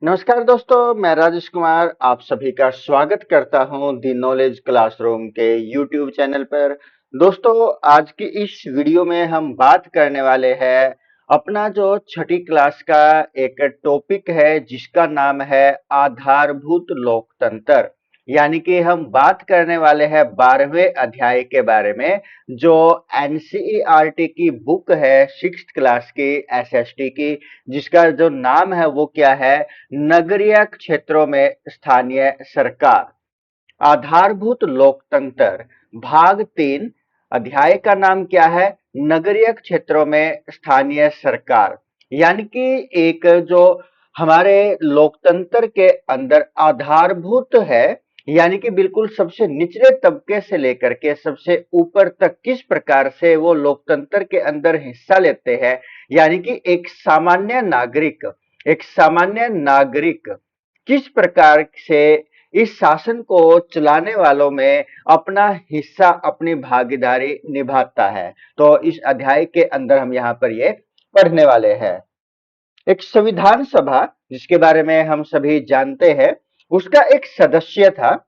नमस्कार दोस्तों, मैं राजेश कुमार आप सभी का स्वागत करता हूं दी नॉलेज क्लासरूम के यूट्यूब चैनल पर। दोस्तों, आज की इस वीडियो में हम बात करने वाले हैं अपना जो छठी क्लास का एक टॉपिक है जिसका नाम है आधारभूत लोकतंत्र। यानी कि हम बात करने वाले हैं 12वें अध्याय के बारे में, जो एनसीईआरटी की बुक है 6th क्लास की एसएसटी की, जिसका जो नाम है वो क्या है, नगरीय क्षेत्रों में स्थानीय सरकार। आधारभूत लोकतंत्र भाग 3। अध्याय का नाम क्या है, नगरीय क्षेत्रों में स्थानीय सरकार। यानी कि एक जो हमारे लोकतंत्र के अंदर आधारभूत है, यानी कि बिल्कुल सबसे निचले तबके से लेकर के सबसे ऊपर तक किस प्रकार से वो लोकतंत्र के अंदर हिस्सा लेते हैं। यानी कि एक सामान्य नागरिक किस प्रकार से इस शासन को चलाने वालों में अपना हिस्सा, अपनी भागीदारी निभाता है। तो इस अध्याय के अंदर हम यहाँ पर ये पढ़ने वाले हैं। एक संविधान सभा जिसके बारे में हम सभी जानते हैं, उसका एक सदस्य था।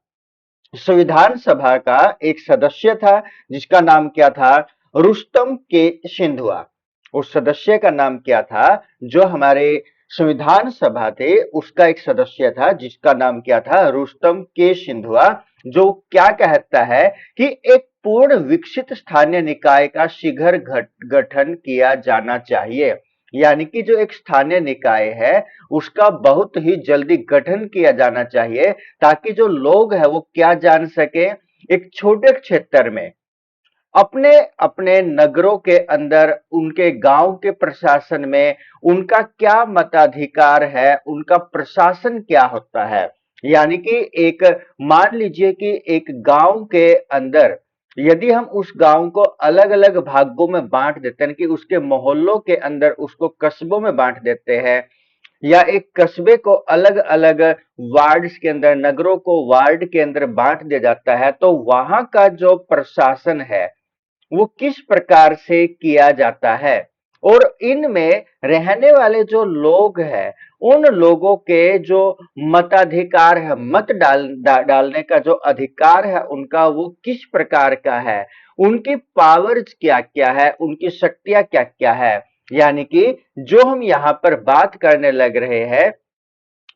संविधान सभा का एक सदस्य था जिसका नाम क्या था, रुस्तम के सिंधुआ। उस सदस्य का नाम क्या था, जो हमारे संविधान सभा थे उसका एक सदस्य था जिसका नाम क्या था, रुस्तम के सिंधुआ। जो क्या कहता है कि एक पूर्ण विकसित स्थानीय निकाय का शीघ्र गठन किया जाना चाहिए। यानी कि जो एक स्थानीय निकाय है उसका बहुत ही जल्दी गठन किया जाना चाहिए, ताकि जो लोग हैं वो क्या जान सके, एक छोटे क्षेत्र में अपने अपने नगरों के अंदर, उनके गांव के प्रशासन में उनका क्या मताधिकार है, उनका प्रशासन क्या होता है। यानी कि एक मान लीजिए कि एक गांव के अंदर यदि हम उस गांव को अलग अलग भागों में बांट देते हैं, कि उसके मोहल्लों के अंदर उसको कस्बों में बांट देते हैं, या एक कस्बे को अलग अलग वार्ड्स के अंदर, नगरों को वार्ड के अंदर बांट दिया जाता है, तो वहां का जो प्रशासन है वो किस प्रकार से किया जाता है, और इनमें रहने वाले जो लोग हैं उन लोगों के जो मताधिकार है, डालने का जो अधिकार है उनका, वो किस प्रकार का है, उनकी पावर्स क्या क्या है, उनकी शक्तियां क्या क्या है। यानी कि जो हम यहाँ पर बात करने लग रहे हैं,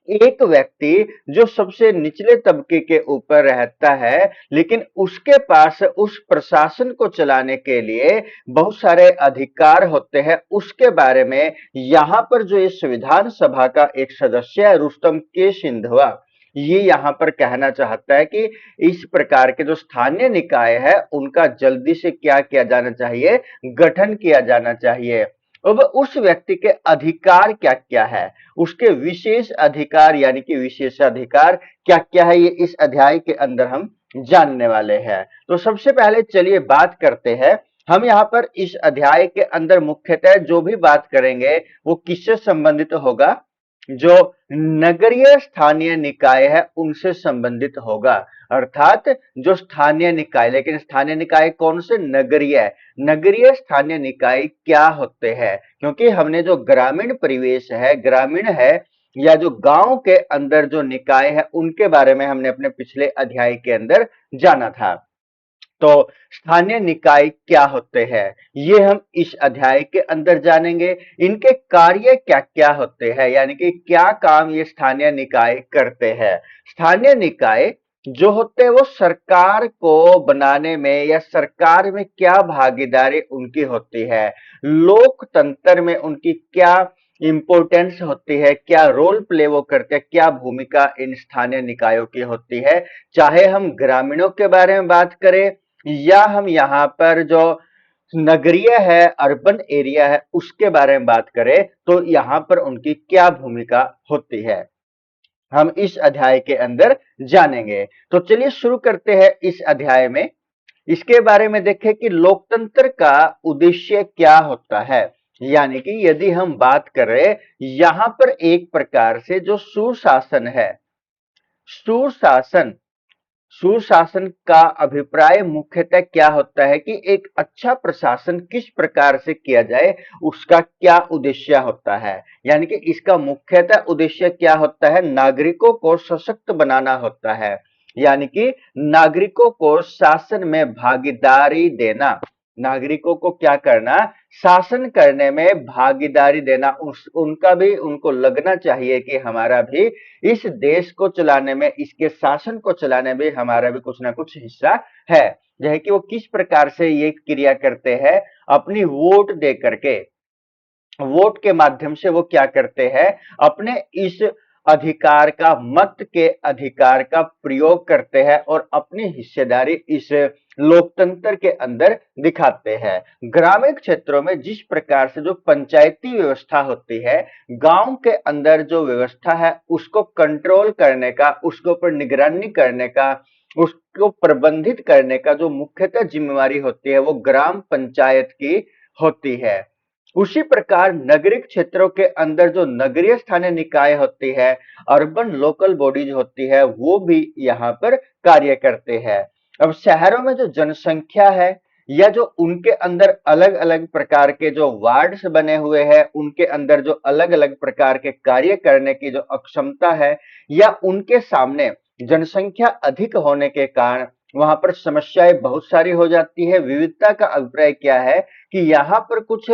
एक व्यक्ति जो सबसे निचले तबके के ऊपर रहता है, लेकिन उसके पास उस प्रशासन को चलाने के लिए बहुत सारे अधिकार होते हैं, उसके बारे में यहाँ पर जो ये संविधान सभा का एक सदस्य है रुस्तम के सिंधवा, ये यहाँ पर कहना चाहता है कि इस प्रकार के जो स्थानीय निकाय है उनका जल्दी से क्या किया जाना चाहिए, गठन किया जाना चाहिए। अब उस व्यक्ति के अधिकार क्या क्या है, उसके विशेष अधिकार यानी कि विशेषाधिकार क्या क्या है, ये इस अध्याय के अंदर हम जानने वाले हैं। तो सबसे पहले चलिए बात करते हैं। हम यहाँ पर इस अध्याय के अंदर मुख्यतः जो भी बात करेंगे वो किससे संबंधित होगा, जो नगरीय स्थानीय निकाय है उनसे संबंधित होगा। अर्थात जो स्थानीय निकाय, लेकिन स्थानीय निकाय कौन से, नगरीय। नगरीय स्थानीय निकाय क्या होते हैं, क्योंकि हमने जो ग्रामीण परिवेश है, ग्रामीण है या जो गांव के अंदर जो निकाय है उनके बारे में हमने अपने पिछले अध्याय के अंदर जाना था। तो स्थानीय निकाय क्या होते हैं ये हम इस अध्याय के अंदर जानेंगे। इनके कार्य क्या क्या होते हैं, यानी कि क्या काम ये स्थानीय निकाय करते हैं। स्थानीय निकाय जो होते हैं वो सरकार को बनाने में या सरकार में क्या भागीदारी उनकी होती है, लोकतंत्र में उनकी क्या इंपॉर्टेंस होती है, क्या रोल प्ले वो करते हैं, क्या भूमिका इन स्थानीय निकायों की होती है। चाहे हम ग्रामीणों के बारे में बात करें या हम यहाँ पर जो नगरीय है, अर्बन एरिया है, उसके बारे में बात करें, तो यहाँ पर उनकी क्या भूमिका होती है, हम इस अध्याय के अंदर जानेंगे। तो चलिए शुरू करते हैं इस अध्याय में। इसके बारे में देखें कि लोकतंत्र का उद्देश्य क्या होता है। यानी कि यदि हम बात करें यहाँ पर एक प्रकार से जो सुशासन है, सुशासन सुशासन का अभिप्राय मुख्यतः क्या होता है कि एक अच्छा प्रशासन किस प्रकार से किया जाए, उसका क्या उद्देश्य होता है। यानी कि इसका मुख्यतः उद्देश्य क्या होता है, नागरिकों को सशक्त बनाना होता है। यानी कि नागरिकों को शासन में भागीदारी देना, नागरिकों को क्या करना, शासन करने में भागीदारी देना। उनका भी, उनको लगना चाहिए कि हमारा भी इस देश को चलाने में, इसके शासन को चलाने में हमारा भी कुछ ना कुछ हिस्सा है। जो है कि वो किस प्रकार से ये क्रिया करते हैं, अपनी वोट दे करके, वोट के माध्यम से वो क्या करते हैं, अपने इस अधिकार का, मत के अधिकार का प्रयोग करते हैं और अपनी हिस्सेदारी इस लोकतंत्र के अंदर दिखाते हैं। ग्रामीण क्षेत्रों में जिस प्रकार से जो पंचायती व्यवस्था होती है, गांव के अंदर जो व्यवस्था है उसको कंट्रोल करने का, उसके ऊपर निगरानी करने का, उसको प्रबंधित करने का जो मुख्यतः जिम्मेवारी होती है वो ग्राम पंचायत की होती है। उसी प्रकार नगरीय क्षेत्रों के अंदर जो नगरीय स्थानीय निकाय होती है, अर्बन लोकल बॉडीज होती है, वो भी यहाँ पर कार्य करते हैं। अब शहरों में जो जनसंख्या है, या जो उनके अंदर अलग अलग प्रकार के जो वार्ड्स बने हुए हैं, उनके अंदर जो अलग अलग प्रकार के कार्य करने की जो अक्षमता है, या उनके सामने जनसंख्या अधिक होने के कारण वहां पर समस्याएं बहुत सारी हो जाती है। विविधता का अभिप्राय क्या है कि यहाँ पर कुछ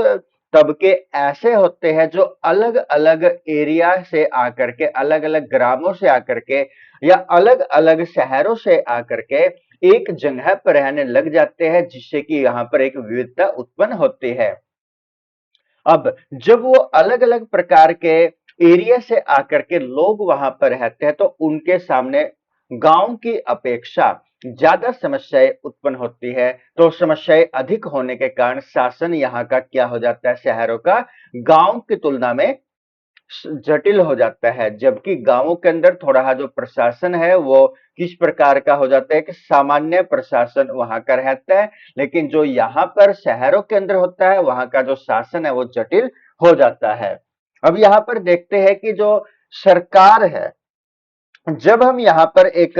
तबके ऐसे होते हैं जो अलग अलग एरिया से आकर के, अलग अलग ग्रामों से आकर के, या अलग अलग शहरों से आकर के एक जगह पर रहने लग जाते हैं, जिससे कि यहाँ पर एक विविधता उत्पन्न होती है। अब जब वो अलग अलग प्रकार के एरिया से आकर के लोग वहां पर रहते हैं, तो उनके सामने गांव की अपेक्षा ज्यादा समस्याएं उत्पन्न होती है। तो समस्याएं अधिक होने के कारण शासन यहाँ का क्या हो जाता है, शहरों का गांव की तुलना में जटिल हो जाता है। जबकि गांवों के अंदर थोड़ा जो प्रशासन है वो किस प्रकार का हो जाता है कि सामान्य प्रशासन वहां का रहता है, लेकिन जो यहाँ पर शहरों के अंदर होता है वहां का जो शासन है वो जटिल हो जाता है। अब यहाँ पर देखते हैं कि जो सरकार है, जब हम यहाँ पर एक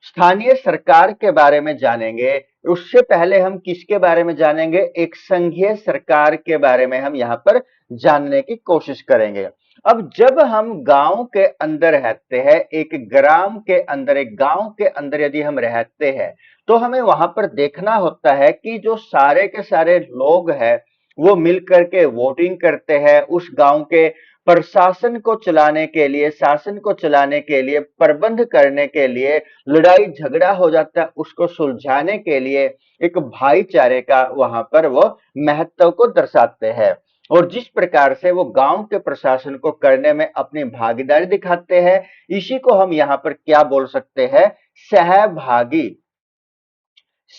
स्थानीय सरकार के बारे में जानेंगे, उससे पहले हम किसके बारे में जानेंगे, एक संघीय सरकार के बारे में हम यहाँ पर जानने की कोशिश करेंगे। अब जब हम गांव के अंदर रहते हैं, एक ग्राम के अंदर, एक गांव के अंदर यदि हम रहते हैं, तो हमें वहां पर देखना होता है कि जो सारे के सारे लोग हैं वो मिलकर के वोटिंग करते हैं। उस गांव के प्रशासन को चलाने के लिए, शासन को चलाने के लिए, प्रबंध करने के लिए, लड़ाई झगड़ा हो जाता है उसको सुलझाने के लिए एक भाईचारे का वहां पर वो महत्व को दर्शाते हैं। और जिस प्रकार से वो गांव के प्रशासन को करने में अपनी भागीदारी दिखाते हैं, इसी को हम यहाँ पर क्या बोल सकते हैं, सहभागी,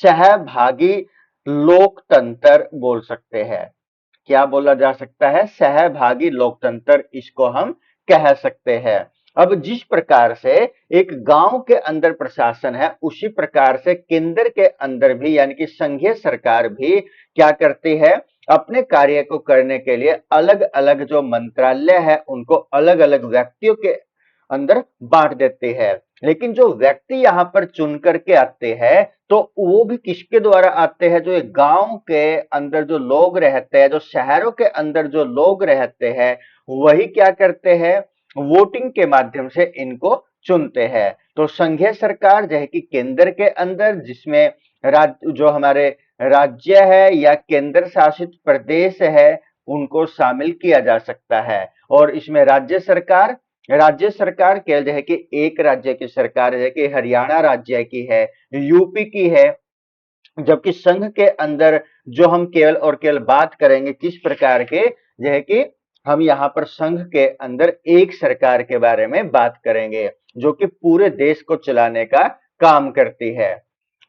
सहभागी लोकतंत्र बोल सकते हैं। क्या बोला जा सकता है, सहभागी लोकतंत्र इसको हम कह सकते हैं। अब जिस प्रकार से एक गांव के अंदर प्रशासन है, उसी प्रकार से केंद्र के अंदर भी, यानी कि संघीय सरकार भी क्या करती है, अपने कार्य को करने के लिए अलग अलग जो मंत्रालय है उनको अलग अलग व्यक्तियों के अंदर बांट देती है। लेकिन जो व्यक्ति यहाँ पर चुन करके आते हैं, तो वो भी किसके द्वारा आते हैं, जो एक गांव के अंदर जो लोग रहते हैं, जो शहरों के अंदर जो लोग रहते हैं, वही क्या करते हैं, वोटिंग के माध्यम से इनको चुनते हैं। तो संघीय सरकार जो है कि केंद्र के अंदर, जिसमें राज्य, जो हमारे राज्य है या केंद्र शासित प्रदेश है, उनको शामिल किया जा सकता है। और इसमें राज्य सरकार क्या है कि एक राज्य की सरकार है कि हरियाणा राज्य की है, यूपी की है। जबकि संघ के अंदर जो हम केवल और केवल बात करेंगे किस प्रकार के, जो है कि हम यहाँ पर संघ के अंदर एक सरकार के बारे में बात करेंगे जो कि पूरे देश को चलाने का काम करती है।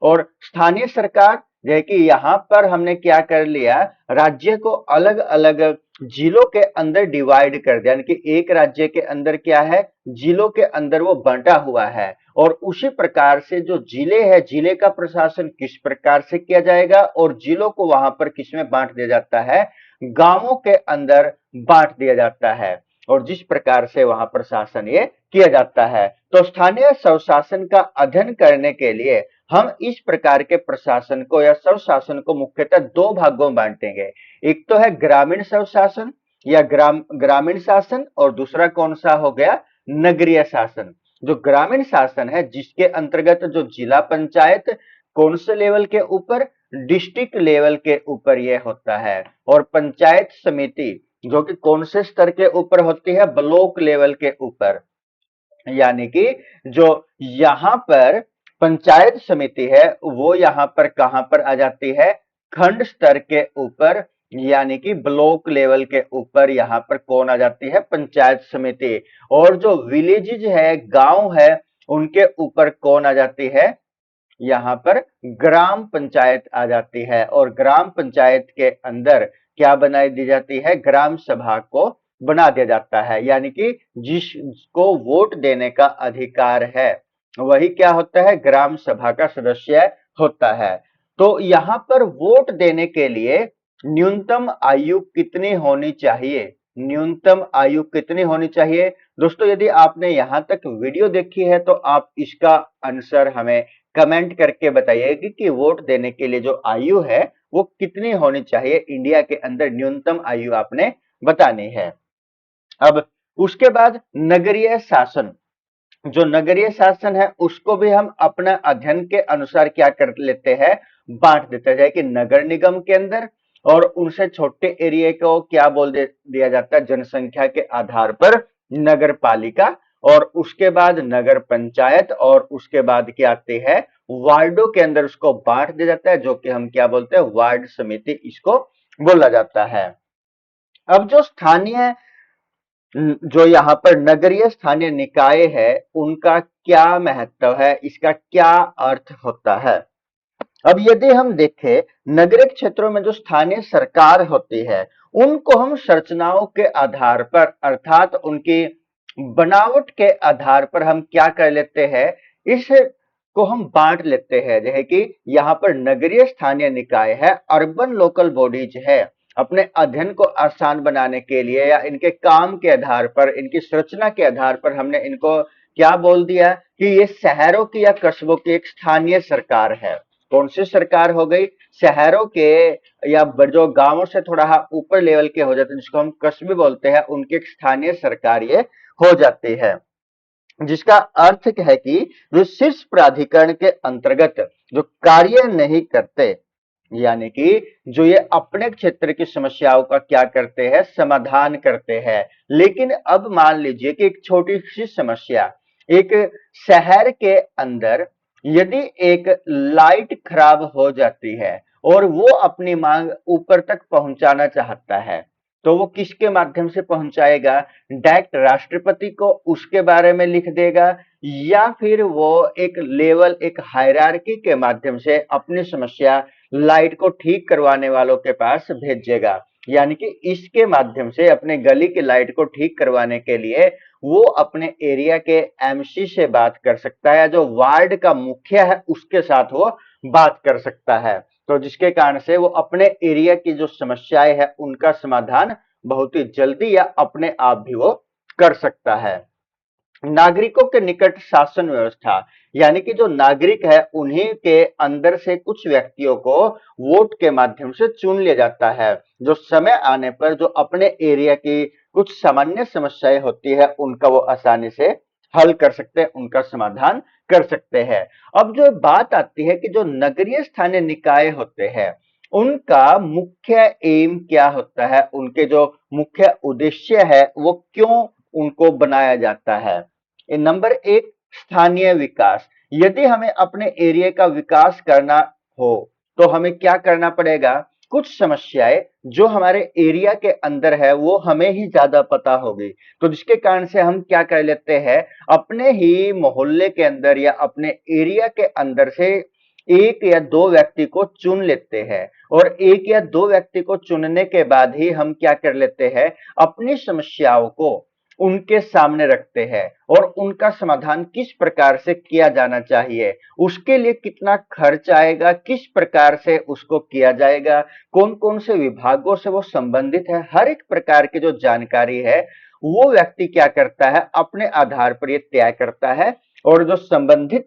और स्थानीय सरकार जो है कि यहाँ पर हमने क्या कर लिया, राज्य को अलग अलग जिलों के अंदर डिवाइड कर दिया, यानी कि एक राज्य के अंदर क्या है, जिलों के अंदर वो बंटा हुआ है। और उसी प्रकार से जो जिले है, जिले का प्रशासन किस प्रकार से किया जाएगा, और जिलों को वहां पर किसमें बांट दिया जाता है, गांवों के अंदर बांट दिया जाता है। और जिस प्रकार से वहां पर शासन ये किया जाता है। तो स्थानीय स्वशासन का अध्ययन करने के लिए हम इस प्रकार के प्रशासन को या स्वशासन को मुख्यतः दो भागों में बांटेंगे। एक तो है ग्रामीण स्वशासन या ग्रामीण शासन, और दूसरा कौन सा हो गया, नगरीय शासन। जो ग्रामीण शासन है जिसके अंतर्गत जो जिला पंचायत कौन से लेवल के ऊपर, डिस्ट्रिक्ट लेवल के ऊपर यह होता है, और पंचायत समिति जो कि कौन से स्तर के ऊपर होती है, ब्लॉक लेवल के ऊपर। यानी कि जो यहाँ पर पंचायत समिति है वो यहाँ पर कहां पर आ जाती है, खंड स्तर के ऊपर, यानी कि ब्लॉक लेवल के ऊपर यहाँ पर कौन आ जाती है, पंचायत समिति। और जो विलेजेज है, गांव है, उनके ऊपर कौन आ जाती है, यहाँ पर ग्राम पंचायत आ जाती है। और ग्राम पंचायत के अंदर क्या बनाई दी जाती है, ग्राम सभा को बना दिया जाता है। यानी कि जिसको वोट देने का अधिकार है वही क्या होता है, ग्राम सभा का सदस्य होता है। तो यहाँ पर वोट देने के लिए न्यूनतम आयु कितनी होनी चाहिए, न्यूनतम आयु कितनी होनी चाहिए। दोस्तों यदि आपने यहां तक वीडियो देखी है तो आप इसका आंसर हमें कमेंट करके बताइएगा कि वोट देने के लिए जो आयु है वो कितनी होनी चाहिए, इंडिया के अंदर न्यूनतम आयु आपने बतानी है। अब उसके बाद नगरीय शासन, जो नगरीय शासन है उसको भी हम अपना अध्ययन के अनुसार क्या कर लेते हैं, बांट देते हैं कि नगर निगम के अंदर, और उनसे छोटे एरिया को क्या दिया जाता है, जनसंख्या के आधार पर नगर पालिका, और उसके बाद नगर पंचायत, और उसके बाद क्या आती है, वार्डों के अंदर उसको बांट दिया जाता है, जो कि हम क्या बोलते हैं, वार्ड समिति इसको बोला जाता है। अब जो स्थानीय जो यहाँ पर नगरीय स्थानीय निकाय है उनका क्या महत्व है, इसका क्या अर्थ होता है। अब यदि हम देखें नगरीय क्षेत्रों में जो स्थानीय सरकार होती है उनको हम संरचनाओं के आधार पर अर्थात उनकी बनावट के आधार पर हम क्या कर लेते हैं, इस को हम बांट लेते हैं। जैसे कि यहाँ पर नगरीय स्थानीय निकाय है, अर्बन लोकल बॉडीज है, अपने अध्ययन को आसान बनाने के लिए या इनके काम के आधार पर, इनकी संरचना के आधार पर हमने इनको क्या बोल दिया कि ये शहरों की या कस्बों की एक स्थानीय सरकार है। कौन सी सरकार हो गई, शहरों के या जो गांवों से थोड़ा ऊपर लेवल के हो जाते हैं जिसको हम कस्बे बोलते हैं, उनकी एक स्थानीय सरकार ये हो जाती है। जिसका अर्थ है कि जो शीर्ष प्राधिकरण के अंतर्गत जो कार्य नहीं करते, यानी कि जो ये अपने क्षेत्र की समस्याओं का क्या करते हैं, समाधान करते हैं। लेकिन अब मान लीजिए कि एक छोटी सी समस्या, एक शहर के अंदर यदि एक लाइट खराब हो जाती है और वो अपनी मांग ऊपर तक पहुंचाना चाहता है, तो वो किसके माध्यम से पहुंचाएगा, डायरेक्ट राष्ट्रपति को उसके बारे में लिख देगा, या फिर वो एक लेवल, एक हायरार्की के माध्यम से अपनी समस्या लाइट को ठीक करवाने वालों के पास भेजेगा। यानी कि इसके माध्यम से अपने गली की लाइट को ठीक करवाने के लिए वो अपने एरिया के एमसी से बात कर सकता है, जो वार्ड का मुखिया है उसके साथ वो बात कर सकता है। तो जिसके कारण से वो अपने एरिया की जो समस्याएं है उनका समाधान बहुत ही जल्दी या अपने आप भी वो कर सकता है। नागरिकों के निकट शासन व्यवस्था, यानी कि जो नागरिक है उन्हीं के अंदर से कुछ व्यक्तियों को वोट के माध्यम से चुन लिया जाता है, जो समय आने पर जो अपने एरिया की कुछ सामान्य समस्याएं होती है उनका वो आसानी से हल कर सकते हैं, उनका समाधान कर सकते हैं। अब जो बात आती है कि जो नगरीय स्थानीय निकाय होते हैं उनका मुख्य एम क्या होता है, उनके जो मुख्य उद्देश्य है वो क्यों उनको बनाया जाता है। नंबर एक, स्थानीय विकास। यदि हमें अपने एरिया का विकास करना हो तो हमें क्या करना पड़ेगा, कुछ समस्याएं जो हमारे एरिया के अंदर है वो हमें ही ज्यादा पता होगी, तो जिसके कारण से हम क्या कर लेते हैं, अपने ही मोहल्ले के अंदर या अपने एरिया के अंदर से एक या दो व्यक्ति को चुन लेते हैं, और एक या दो व्यक्ति को चुनने के बाद ही हम क्या कर लेते हैं, अपनी समस्याओं को उनके सामने रखते हैं और उनका समाधान किस प्रकार से किया जाना चाहिए, उसके लिए कितना खर्च आएगा, किस प्रकार से उसको किया जाएगा, कौन कौन से विभागों से वो संबंधित है, हर एक प्रकार की जो जानकारी है वो व्यक्ति क्या करता है, अपने आधार पर ये तय करता है और जो संबंधित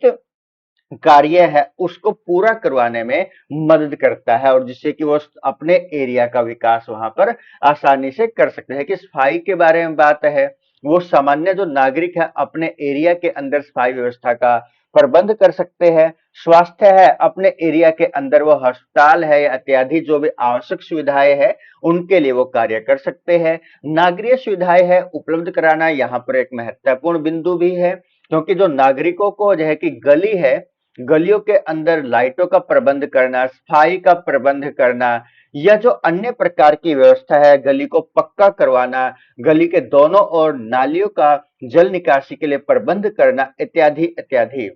कार्य है उसको पूरा करवाने में मदद करता है, और जिससे कि वो अपने एरिया का विकास वहां पर आसानी से कर सकते हैं। कि सफाई के बारे में बात है, वो सामान्य जो नागरिक है अपने एरिया के अंदर सफाई व्यवस्था का प्रबंध कर सकते हैं। स्वास्थ्य है, अपने एरिया के अंदर वो अस्पताल है या इत्यादि जो भी आवश्यक सुविधाएं है उनके लिए वो कार्य कर सकते हैं। नागरिक सुविधाएं है उपलब्ध कराना यहाँ पर एक महत्वपूर्ण बिंदु भी है, क्योंकि जो नागरिकों को जो है कि गली है, गलियों के अंदर लाइटों का प्रबंध करना, सफाई का प्रबंध करना, या जो अन्य प्रकार की व्यवस्था है, गली को पक्का करवाना, गली के दोनों ओर नालियों का जल निकासी के लिए प्रबंध करना, इत्यादि इत्यादि।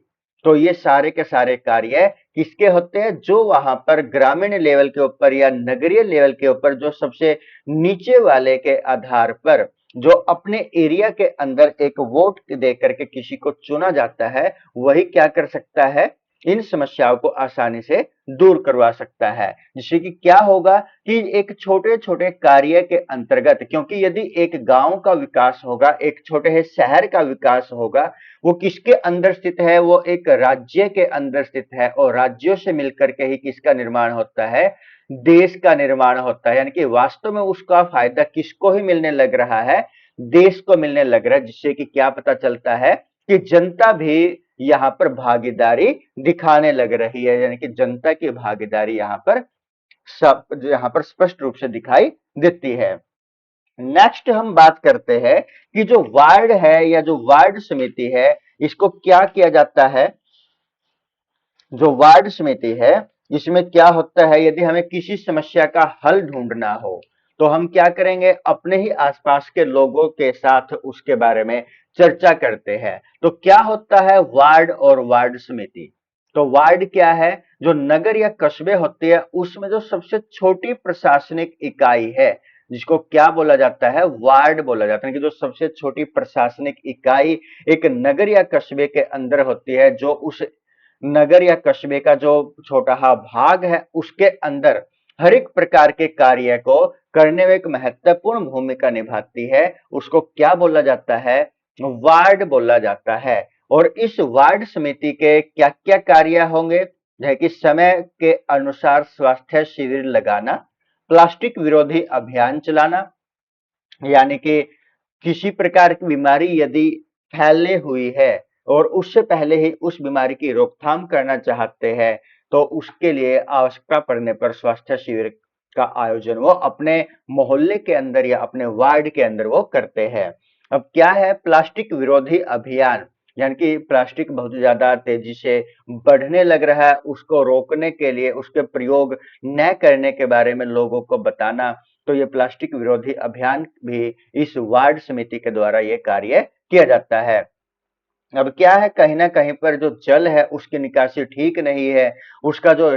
तो ये सारे के सारे कार्य किसके होते हैं, जो वहां पर ग्रामीण लेवल के ऊपर या नगरीय लेवल के ऊपर जो सबसे नीचे वाले के आधार पर जो अपने एरिया के अंदर एक वोट दे करके किसी को चुना जाता है, वही क्या कर सकता है, इन समस्याओं को आसानी से दूर करवा सकता है। जिससे कि क्या होगा कि एक छोटे छोटे कार्य के अंतर्गत, क्योंकि यदि एक गांव का विकास होगा, एक छोटे से शहर का विकास होगा, वो किसके अंदर स्थित है, वो एक राज्य के अंदर स्थित है, और राज्यों से मिलकर के ही किसका निर्माण होता है, देश का निर्माण होता है। यानी कि वास्तव में उसका फायदा किसको ही मिलने लग रहा है, देश को मिलने लग रहा है। जिससे कि क्या पता चलता है कि जनता भी यहाँ पर भागीदारी दिखाने लग रही है, यानी कि जनता की भागीदारी यहाँ पर सब यहाँ पर स्पष्ट रूप से दिखाई देती है। नेक्स्ट हम बात करते हैं कि जो वार्ड है या जो वार्ड समिति है, इसको क्या किया जाता है। जो वार्ड समिति है, इसमें क्या होता है, यदि हमें किसी समस्या का हल ढूंढना हो तो हम क्या करेंगे, अपने ही आसपास के लोगों के साथ उसके बारे में चर्चा करते हैं। तो क्या होता है वार्ड और वार्ड समिति। तो वार्ड क्या है, जो नगर या कस्बे होते हैं उसमें जो सबसे छोटी प्रशासनिक इकाई है, जिसको क्या बोला जाता है, वार्ड बोला जाता है। कि जो सबसे छोटी प्रशासनिक इकाई एक नगर या कस्बे के अंदर होती है, जो उस नगर या कस्बे का जो छोटा भाग है उसके अंदर हर एक प्रकार के कार्य को करने में एक महत्वपूर्ण भूमिका निभाती है, उसको क्या बोला जाता है, वार्ड बोला जाता है। और इस वार्ड समिति के क्या क्या कार्य होंगे, जैसे कि समय के अनुसार स्वास्थ्य शिविर लगाना, प्लास्टिक विरोधी अभियान चलाना, यानी कि किसी प्रकार की बीमारी यदि फैलने हुई है और उससे पहले ही उस बीमारी की रोकथाम करना चाहते हैं, तो उसके लिए आवश्यकता पड़ने पर स्वास्थ्य शिविर का आयोजन वो अपने मोहल्ले के अंदर या अपने वार्ड के अंदर वो करते हैं। अब क्या है प्लास्टिक विरोधी अभियान, यानी कि प्लास्टिक बहुत ज्यादा तेजी से बढ़ने लग रहा है, उसको रोकने के लिए उसके प्रयोग न करने के बारे में लोगों को बताना। तो ये प्लास्टिक विरोधी अभियान भी इस वार्ड समिति के द्वारा ये कार्य किया जाता है। अब क्या है, कहीं ना कहीं पर जो जल है उसकी निकासी ठीक नहीं है, उसका जो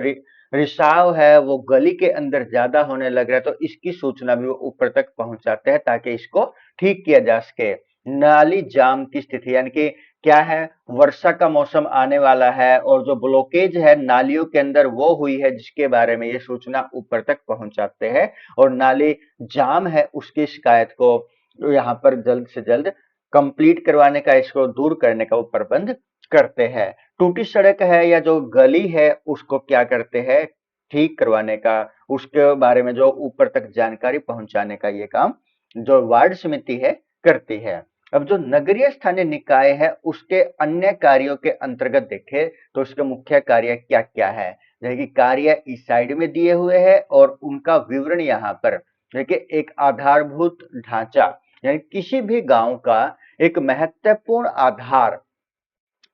रिसाव है वो गली के अंदर ज्यादा होने लग रहा है, तो इसकी सूचना भी वो ऊपर तक पहुंचाते हैं ताकि इसको ठीक किया जा सके। नाली जाम की स्थिति, यानी कि क्या है, वर्षा का मौसम आने वाला है और जो ब्लॉकेज है नालियों के अंदर वो हुई है, जिसके बारे में ये सूचना ऊपर तक पहुंचाते हैं, और नाली जाम है उसकी शिकायत को यहाँ पर जल्द से जल्द कंप्लीट करवाने का, इसको दूर करने का वो प्रबंध करते हैं। टूटी सड़क है या जो गली है उसको क्या करते हैं, ठीक करवाने का, उसके बारे में जो ऊपर तक जानकारी पहुंचाने का ये काम जो वार्ड समिति है करती है। अब जो नगरीय स्थानीय निकाय है उसके अन्य कार्यों के अंतर्गत देखें तो उसके मुख्य कार्य क्या क्या है। जैसे कि कार्य इस साइड में दिए हुए हैं और उनका विवरण यहाँ पर। देखिए एक आधारभूत ढांचा, यानी किसी भी गांव का एक महत्वपूर्ण आधार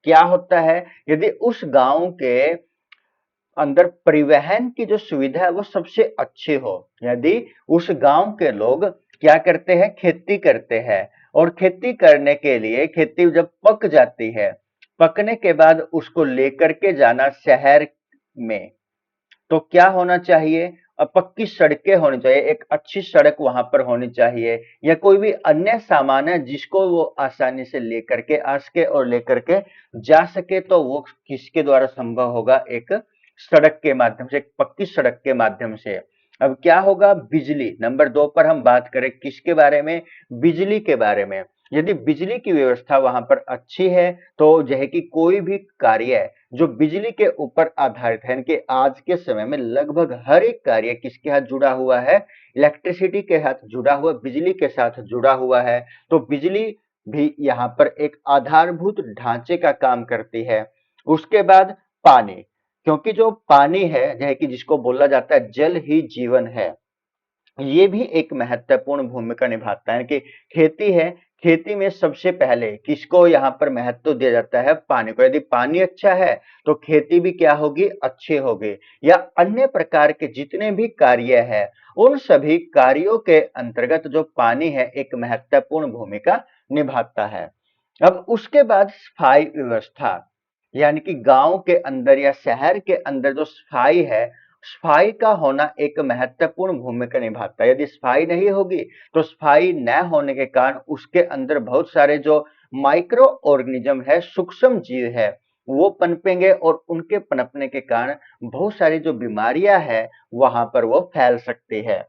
क्या होता है, यदि उस गांव के अंदर परिवहन की जो सुविधा है वो सबसे अच्छी हो, यदि उस गांव के लोग क्या करते हैं, खेती करते हैं, और खेती करने के लिए खेती जब पक जाती है, पकने के बाद उसको लेकर के जाना शहर में, तो क्या होना चाहिए, पक्की सड़कें होनी चाहिए, एक अच्छी सड़क वहां पर होनी चाहिए, या कोई भी अन्य सामान है जिसको वो आसानी से लेकर के आ सके और लेकर के जा सके, तो वो किसके द्वारा संभव होगा, एक सड़क के माध्यम से, एक पक्की सड़क के माध्यम से। अब क्या होगा, बिजली। नंबर 2 पर हम बात करें किसके बारे में, बिजली के बारे में। यदि बिजली की व्यवस्था वहां पर अच्छी है तो जो है कि कोई भी कार्य जो बिजली के ऊपर आधारित है, कि आज के समय में लगभग हर एक कार्य किसके साथ जुड़ा हुआ है, इलेक्ट्रिसिटी के साथ जुड़ा हुआ, बिजली के साथ जुड़ा हुआ है। तो बिजली भी यहाँ पर एक आधारभूत ढांचे का काम करती है। उसके बाद पानी, क्योंकि जो पानी है जो है कि जिसको बोला जाता है जल ही जीवन है, ये भी एक महत्वपूर्ण भूमिका निभाता है। कि खेती है, खेती में सबसे पहले किसको यहाँ पर महत्व दिया जाता है, पानी को। यदि पानी अच्छा है तो खेती भी क्या होगी, अच्छी होगी। या अन्य प्रकार के जितने भी कार्य है, उन सभी कार्यों के अंतर्गत जो पानी है एक महत्वपूर्ण भूमिका निभाता है। अब उसके बाद स्थायी व्यवस्था, यानी कि गांव के अंदर या शहर के अंदर जो सफाई है, सफाई का होना एक महत्वपूर्ण भूमिका निभाता है। यदि सफाई नहीं होगी तो सफाई न होने के कारण उसके अंदर बहुत सारे जो माइक्रो ऑर्गेनिज्म है, सूक्ष्म जीव है, वो पनपेंगे और उनके पनपने के कारण बहुत सारी जो बीमारियां हैं वहां पर वो फैल सकती है।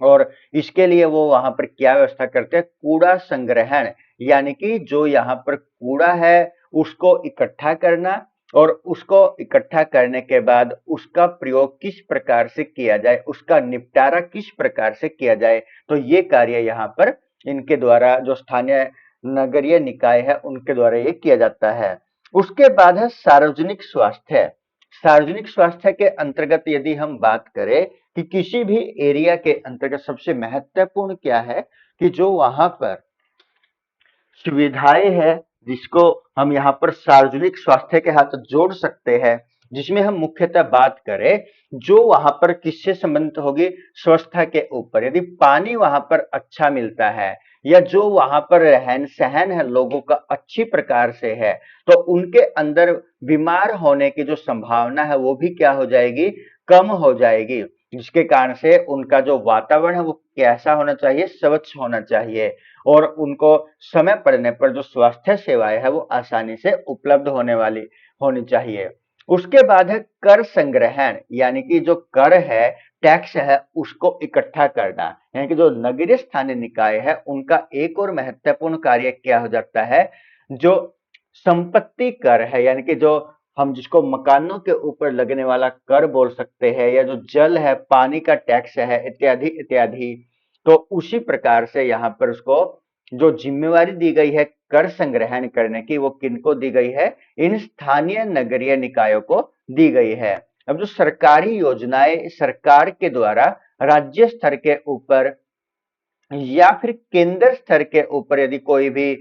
और इसके लिए वो वहां पर क्या व्यवस्था करते हैं, कूड़ा संग्रहण, यानी कि जो यहाँ पर कूड़ा है उसको इकट्ठा करना, और उसको इकट्ठा करने के बाद उसका प्रयोग किस प्रकार से किया जाए, उसका निपटारा किस प्रकार से किया जाए। तो ये कार्य यहाँ पर इनके द्वारा, जो स्थानीय नगरीय निकाय है उनके द्वारा ये किया जाता है। उसके बाद है सार्वजनिक स्वास्थ्य। सार्वजनिक स्वास्थ्य के अंतर्गत यदि हम बात करें कि किसी भी एरिया के अंतर्गत सबसे महत्वपूर्ण क्या है, कि जो वहां पर सुविधाएं है, जिसको हम यहाँ पर सार्वजनिक स्वास्थ्य के साथ जोड़ सकते हैं, जिसमें हम मुख्यतः बात करें जो वहां पर किससे संबंधित होगी, स्वच्छता के ऊपर। यदि पानी वहां पर अच्छा मिलता है या जो वहां पर रहन सहन है लोगों का अच्छी प्रकार से है, तो उनके अंदर बीमार होने की जो संभावना है वो भी क्या हो जाएगी, कम हो जाएगी। जिसके कारण से उनका जो वातावरण है वो कैसा होना चाहिए, स्वच्छ होना चाहिए। और उनको समय पड़ने पर जो स्वास्थ्य सेवाएं है वो आसानी से उपलब्ध होने वाली होनी चाहिए। उसके बाद है कर संग्रहण, यानी कि जो कर है, टैक्स है, उसको इकट्ठा करना। यानी कि जो नगरीय स्थानीय निकाय है उनका एक और महत्वपूर्ण कार्य क्या हो जाता है, जो संपत्ति कर है, यानी कि जो हम जिसको मकानों के ऊपर लगने वाला कर बोल सकते हैं, या जो जल है, पानी का टैक्स है, इत्यादि इत्यादि। तो उसी प्रकार से यहाँ पर उसको जो जिम्मेवारी दी गई है कर संग्रहण करने की, वो किनको दी गई है, इन स्थानीय नगरीय निकायों को दी गई है। अब जो सरकारी योजनाएं सरकार के द्वारा राज्य स्तर के ऊपर या फिर केंद्र स्तर के ऊपर यदि कोई भी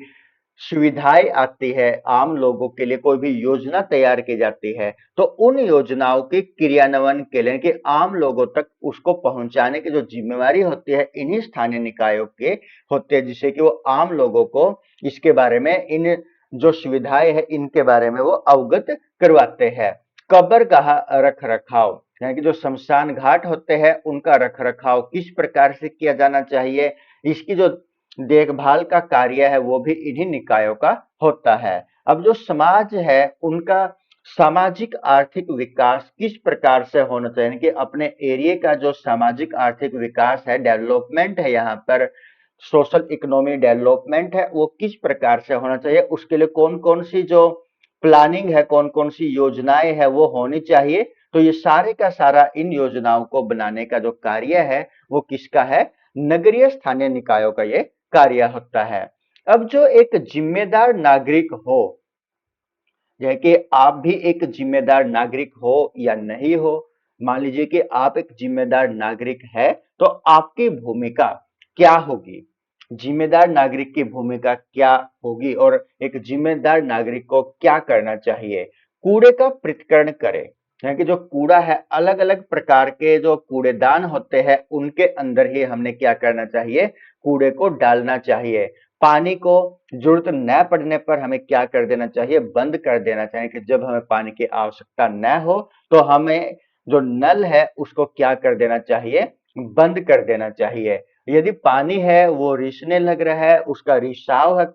सुविधाएं आती है, आम लोगों के लिए कोई भी योजना तैयार की जाती है, तो उन योजनाओं के क्रियान्वयन के लिए कि आम लोगों तक उसको पहुंचाने की जो जिम्मेवारी होती है इन्हीं स्थानीय निकायों के होते हैं, जिससे कि वो आम लोगों को इसके बारे में, इन जो सुविधाएं है इनके बारे में वो अवगत करवाते हैं। कब्रगाह रख रखाव, यानी कि जो शमशान घाट होते हैं उनका रख रखाव किस प्रकार से किया जाना चाहिए, इसकी जो देखभाल का कार्य है वो भी इन्हीं निकायों का होता है। अब जो समाज है उनका सामाजिक आर्थिक विकास किस प्रकार से होना चाहिए, यानी कि अपने एरिया का जो सामाजिक आर्थिक विकास है, डेवलपमेंट है, यहाँ पर सोशल इकोनॉमी डेवलपमेंट है, वो किस प्रकार से होना चाहिए, उसके लिए कौन कौन सी जो प्लानिंग है, कौन कौन सी योजनाएं है वो होनी चाहिए। तो ये सारे का सारा इन योजनाओं को बनाने का जो कार्य है वो किसका है, नगरीय स्थानीय निकायों का ये कार्य होता है। अब जो एक जिम्मेदार नागरिक हो, यह कि आप भी एक जिम्मेदार नागरिक हो या नहीं हो, मान लीजिए कि आप एक जिम्मेदार नागरिक है, तो आपकी भूमिका क्या होगी, जिम्मेदार नागरिक की भूमिका क्या होगी, और एक जिम्मेदार नागरिक को क्या करना चाहिए। कूड़े का पृथक्करण करें, यानी कि जो कूड़ा है, अलग अलग प्रकार के जो कूड़ेदान होते हैं उनके अंदर ही हमने क्या करना चाहिए, कूड़े को डालना चाहिए। पानी को जरूरत न पड़ने पर हमें क्या कर देना चाहिए, बंद कर देना चाहिए। कि जब हमें पानी की आवश्यकता न हो तो हमें जो नल है उसको क्या कर देना चाहिए, बंद कर देना चाहिए। यदि पानी है वो रिसने लग रहा है, उसका रिसाव है,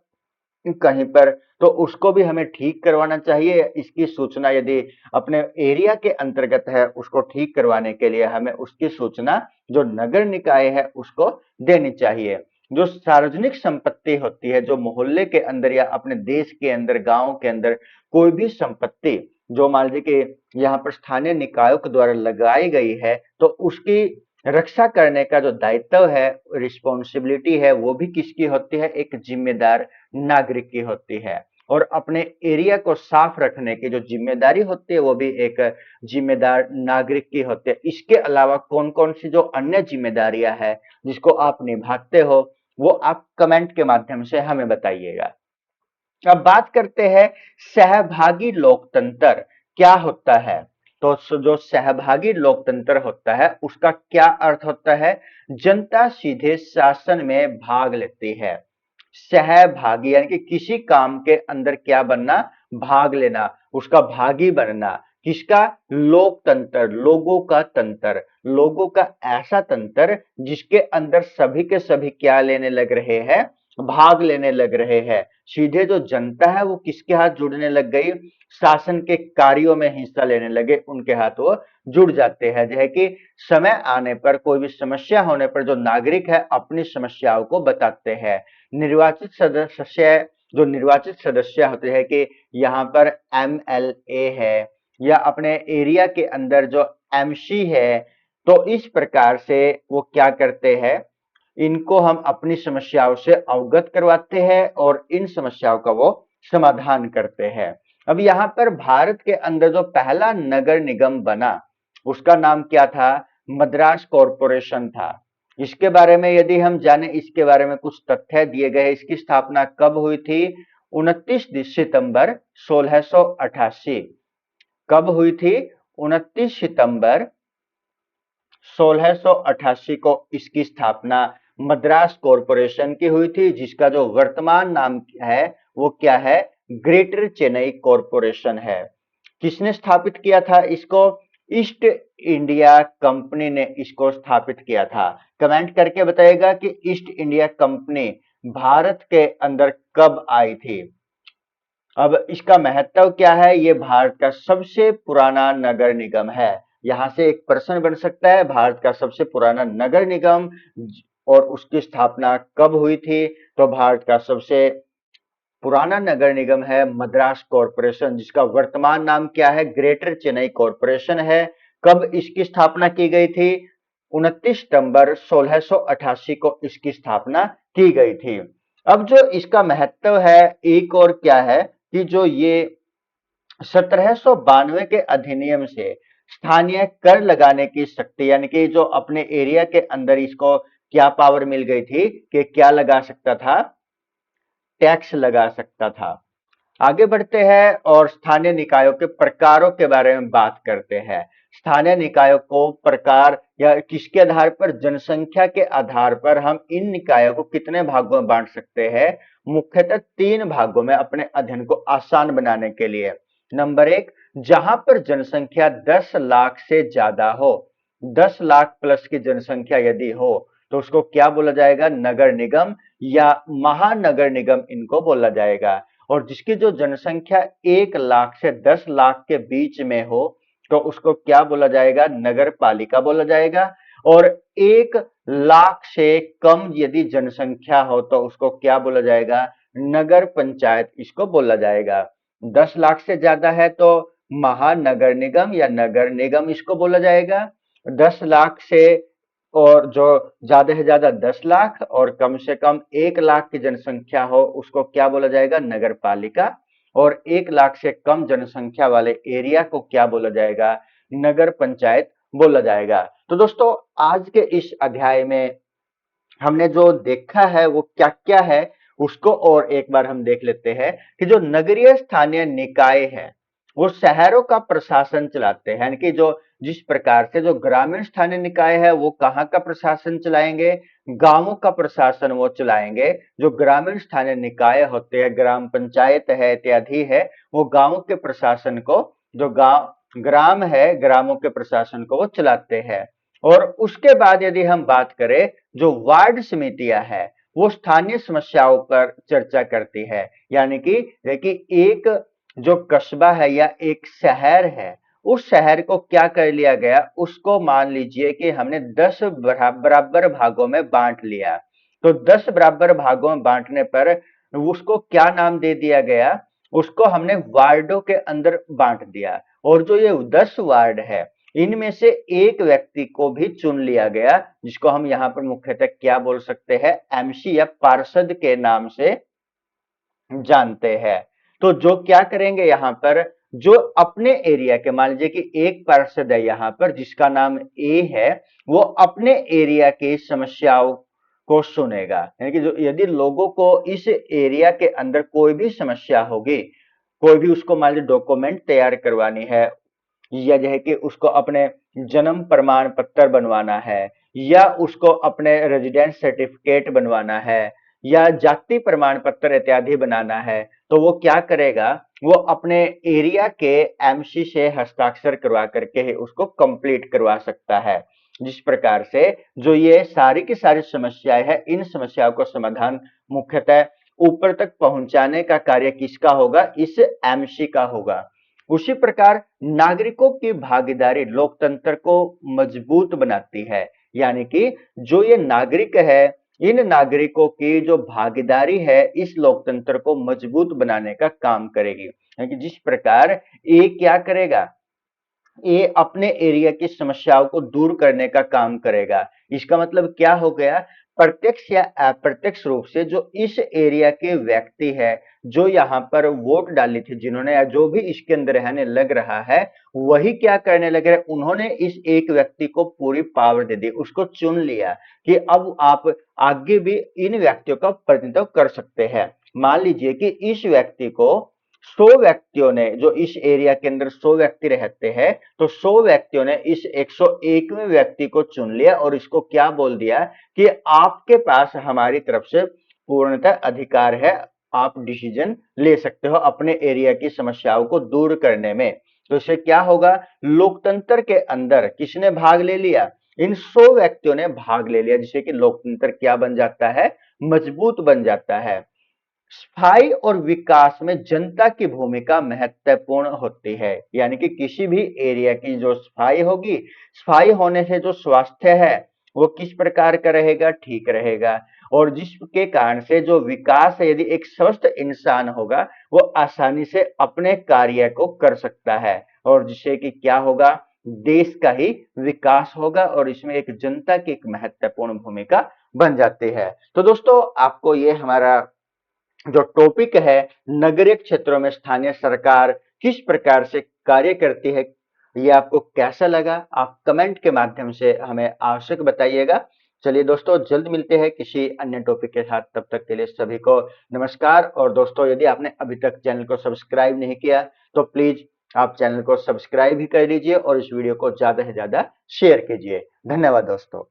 कहीं पर, तो उसको भी हमें ठीक करवाना चाहिए। इसकी सूचना यदि अपने एरिया के अंतर्गत है, उसको ठीक करवाने के लिए हमें उसकी सूचना जो नगर निकाय है उसको देनी चाहिए। जो सार्वजनिक संपत्ति होती है, जो मोहल्ले के अंदर या अपने देश के अंदर, गांव के अंदर कोई भी संपत्ति जो मान लीजिए कि यहाँ पर स्थानीय निकायों के द्वारा लगाई गई है, तो उसकी रक्षा करने का जो दायित्व है, रिस्पॉन्सिबिलिटी है, वो भी किसकी होती है? एक जिम्मेदार नागरिक की होती है। और अपने एरिया को साफ रखने की जो जिम्मेदारी होती है, वो भी एक जिम्मेदार नागरिक की होती है। इसके अलावा कौन कौन सी जो अन्य जिम्मेदारियां हैं जिसको आप निभाते हो, वो आप कमेंट के माध्यम से हमें बताइएगा। अब बात करते हैं सहभागी लोकतंत्र क्या होता है। तो जो सहभागी लोकतंत्र होता है उसका क्या अर्थ होता है? जनता सीधे शासन में भाग लेती है। सहभागी यानी कि किसी काम के अंदर क्या बनना? भाग लेना, उसका भागी बनना। किसका? लोकतंत्र, लोगों का तंत्र, लोगों का ऐसा तंत्र जिसके अंदर सभी के सभी क्या लेने लग रहे हैं? भाग लेने लग रहे हैं। सीधे जो जनता है वो किसके हाथ जुड़ने लग गई? शासन के कार्यों में हिस्सा लेने लगे, उनके हाथ वो जुड़ जाते हैं। जो है कि समय आने पर, कोई भी समस्या होने पर जो नागरिक है अपनी समस्याओं को बताते हैं। निर्वाचित सदस्य, जो निर्वाचित सदस्य होते हैं कि यहाँ पर एमएलए है या अपने एरिया के अंदर जो एमसी है, तो इस प्रकार से वो क्या करते हैं? इनको हम अपनी समस्याओं से अवगत करवाते हैं और इन समस्याओं का वो समाधान करते हैं। अब यहाँ पर भारत के अंदर जो पहला नगर निगम बना उसका नाम क्या था? मद्रास कॉरपोरेशन था। इसके बारे में यदि हम जाने, इसके बारे में कुछ तथ्य दिए गए। इसकी स्थापना कब हुई थी? 29 सितंबर 1688। कब हुई थी? 29 सितंबर 1688 को इसकी स्थापना मद्रास कॉरपोरेशन की हुई थी, जिसका जो वर्तमान नाम है वो क्या है? ग्रेटर चेन्नई कॉरपोरेशन है। किसने स्थापित किया था इसको? ईस्ट इंडिया कंपनी ने इसको स्थापित किया था। कमेंट करके बताइएगा कि ईस्ट इंडिया कंपनी भारत के अंदर कब आई थी। अब इसका महत्व क्या है? ये भारत का सबसे पुराना नगर निगम है। यहां से एक प्रश्न बन सकता है, भारत का सबसे पुराना नगर निगम और उसकी स्थापना कब हुई थी? तो भारत का सबसे पुराना नगर निगम है मद्रास कॉरपोरेशन, जिसका वर्तमान नाम क्या है? ग्रेटर चेन्नई कॉरपोरेशन है। कब इसकी स्थापना की गई थी? 29 सितंबर 1688 को इसकी स्थापना की गई थी। अब जो इसका महत्व है एक और क्या है कि जो ये 1792 के अधिनियम से स्थानीय कर लगाने की शक्ति, यानी कि जो अपने एरिया के अंदर इसको क्या पावर मिल गई थी कि क्या लगा सकता था? टैक्स लगा सकता था। आगे बढ़ते हैं और स्थानीय निकायों के प्रकारों के बारे में बात करते हैं। स्थानीय निकायों को प्रकार या किसके आधार पर? जनसंख्या के आधार पर हम इन निकायों को कितने भागों में बांट सकते हैं? मुख्यतः 3 भागों में, अपने अध्ययन को आसान बनाने के लिए। नंबर 1, जहां पर जनसंख्या 10 लाख से ज्यादा हो, 10 लाख प्लस की जनसंख्या यदि हो तो उसको क्या बोला जाएगा? नगर निगम या महानगर निगम इनको बोला जाएगा। और जिसकी जो जनसंख्या 1 लाख से 10 लाख के बीच में हो तो उसको क्या बोला जाएगा? नगर पालिका बोला जाएगा। और 1 लाख से कम यदि जनसंख्या हो तो उसको क्या बोला जाएगा? नगर पंचायत इसको बोला जाएगा। 10 लाख से ज्यादा है तो महानगर निगम या नगर निगम इसको बोला जाएगा। 10 लाख से और जो ज्यादा से ज्यादा 10 लाख और कम से कम 1 लाख की जनसंख्या हो उसको क्या बोला जाएगा? नगर पालिका। और 1 लाख से कम जनसंख्या वाले एरिया को क्या बोला जाएगा? नगर पंचायत बोला जाएगा। तो दोस्तों, आज के इस अध्याय में हमने जो देखा है वो क्या क्या है, उसको और एक बार हम देख लेते हैं कि जो नगरीय स्थानीय निकाय है वो शहरों का प्रशासन चलाते हैं। यानी कि जो जिस प्रकार से जो ग्रामीण स्थानीय निकाय है वो कहाँ का प्रशासन चलाएंगे? गांवों का प्रशासन वो चलाएंगे। जो ग्रामीण स्थानीय निकाय होते हैं, ग्राम पंचायत है इत्यादि है, वो गांवों के प्रशासन को, जो गांव ग्राम है, ग्रामों के प्रशासन को वो चलाते हैं। और उसके बाद यदि हम बात करें जो वार्ड समितियां हैं, वो स्थानीय समस्याओं पर चर्चा करती है। यानी कि देखिए, एक जो कस्बा है या एक शहर है, उस शहर को क्या कर लिया गया, उसको मान लीजिए कि हमने 10 बराबर भागों में बांट लिया। तो 10 बराबर भागों में बांटने पर उसको क्या नाम दे दिया गया, उसको हमने वार्डों के अंदर बांट दिया। और जो ये 10 वार्ड है, इनमें से एक व्यक्ति को भी चुन लिया गया, जिसको हम यहाँ पर मुख्यतः क्या बोल सकते हैं, एमसी या पार्षद के नाम से जानते हैं। तो जो क्या करेंगे यहाँ पर, जो अपने एरिया के, मान लीजिए कि एक पार्षद है यहाँ पर जिसका नाम ए है, वो अपने एरिया की समस्याओं को सुनेगा। यानी कि जो यदि लोगों को इस एरिया के अंदर कोई भी समस्या होगी, कोई भी उसको मान लीजिए डॉक्यूमेंट तैयार करवानी है, या जो है कि उसको अपने जन्म प्रमाण पत्र बनवाना है, या उसको अपने रेजिडेंस सर्टिफिकेट बनवाना है, या जाति प्रमाण पत्र इत्यादि बनाना है, तो वो क्या करेगा, वो अपने एरिया के एमसी से हस्ताक्षर करवा करके ही उसको कंप्लीट करवा सकता है। जिस प्रकार से जो ये सारी की सारी समस्याएं हैं, इन समस्याओं का समाधान मुख्यतः ऊपर तक पहुंचाने का कार्य किसका होगा, इस एमसी का होगा। उसी प्रकार नागरिकों की भागीदारी लोकतंत्र को मजबूत बनाती है। यानी कि जो ये नागरिक है, इन नागरिकों की जो भागीदारी है, इस लोकतंत्र को मजबूत बनाने का काम करेगी। यानी कि जिस प्रकार ये क्या करेगा, ये अपने एरिया की समस्याओं को दूर करने का काम करेगा। इसका मतलब क्या हो गया, प्रत्यक्ष या अप्रत्यक्ष रूप से जो इस एरिया के व्यक्ति है, जो यहाँ पर वोट डाली थी जिन्होंने, या जो भी इसके अंदर रहने लग रहा है, वही क्या करने लग रहे, उन्होंने इस एक व्यक्ति को पूरी पावर दे दी, उसको चुन लिया कि अब आप आगे भी इन व्यक्तियों का प्रतिनिधित्व कर सकते हैं। मान लीजिए कि इस व्यक्ति को 100 व्यक्तियों ने, जो इस एरिया के अंदर 100 व्यक्ति रहते हैं, तो 100 व्यक्तियों ने इस 101वें व्यक्ति को चुन लिया और इसको क्या बोल दिया कि आपके पास हमारी तरफ से पूर्णतः अधिकार है, आप डिसीजन ले सकते हो अपने एरिया की समस्याओं को दूर करने में। तो इससे क्या होगा, लोकतंत्र के अंदर किसने भाग ले लिया, इन 100 व्यक्तियों ने भाग ले लिया, जिससे कि लोकतंत्र क्या बन जाता है, मजबूत बन जाता है। सफाई और विकास में जनता की भूमिका महत्वपूर्ण होती है। यानी कि किसी भी एरिया की जो सफाई होगी, सफाई होने से जो स्वास्थ्य है वो किस प्रकार का रहेगा, ठीक रहेगा। और जिसके कारण से जो विकास है, यदि एक स्वस्थ इंसान होगा, वो आसानी से अपने कार्य को कर सकता है, और जिससे कि क्या होगा, देश का ही विकास होगा, और इसमें एक जनता की एक महत्वपूर्ण भूमिका बन जाती है। तो दोस्तों, आपको ये हमारा जो टॉपिक है, नगरीय क्षेत्रों में स्थानीय सरकार किस प्रकार से कार्य करती है, ये आपको कैसा लगा, आप कमेंट के माध्यम से हमें आवश्यक बताइएगा। चलिए दोस्तों, जल्द मिलते हैं किसी अन्य टॉपिक के साथ, तब तक के लिए सभी को नमस्कार। और दोस्तों, यदि आपने अभी तक चैनल को सब्सक्राइब नहीं किया, तो प्लीज आप चैनल को सब्सक्राइब भी कर लीजिए और इस वीडियो को ज्यादा से ज्यादा शेयर कीजिए। धन्यवाद दोस्तों।